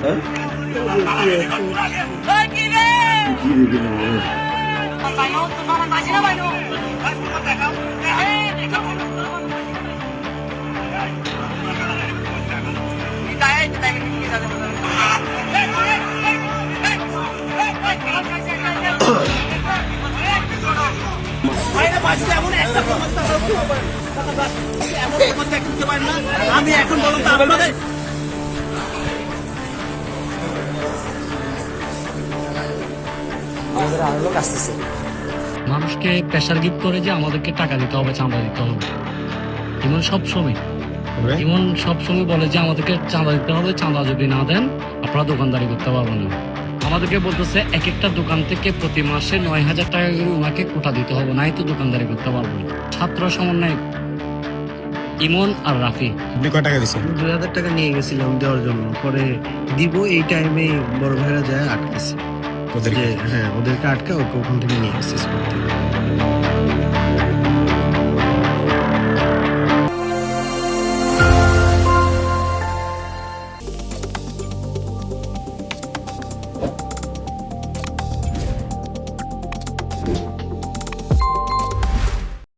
হ্যাঁ? কি দেখি না বলো? আমি এখন বলুন তো আপনাদের মানুষকে প্রেশার গিফট করে যে আমাদেরকে টাকা দিতে হবে, চাঁদা দিতে হবে। ইমন সবসময় বলে যে আমাদেরকে চাঁদা দিতে হবে, চাঁদা যদি না দেন আপনারা দোকানদারি করতে পারবেন না। আমাদেরকে বলতেছে এক একটা দোকান থেকে প্রতি মাসে 9,000 টাকা করে ওনাকে কোটা দিতে হবে, নাই তো দোকানদারি করতে পারবেন। ছাত্র সমন্বয় ইমন আর রাফি। আপনি কয় টাকা দিচ্ছেন? 2,000 টাকা নিয়ে গেছিলাম দেওয়ার জন্য, পরে দিব এই টাইমে বড় ভাইরা যায় আটকেছে। ওদেরকে? হ্যাঁ, ওদেরকে আটকা ওকে ওখান থেকে নিয়ে এসেছে।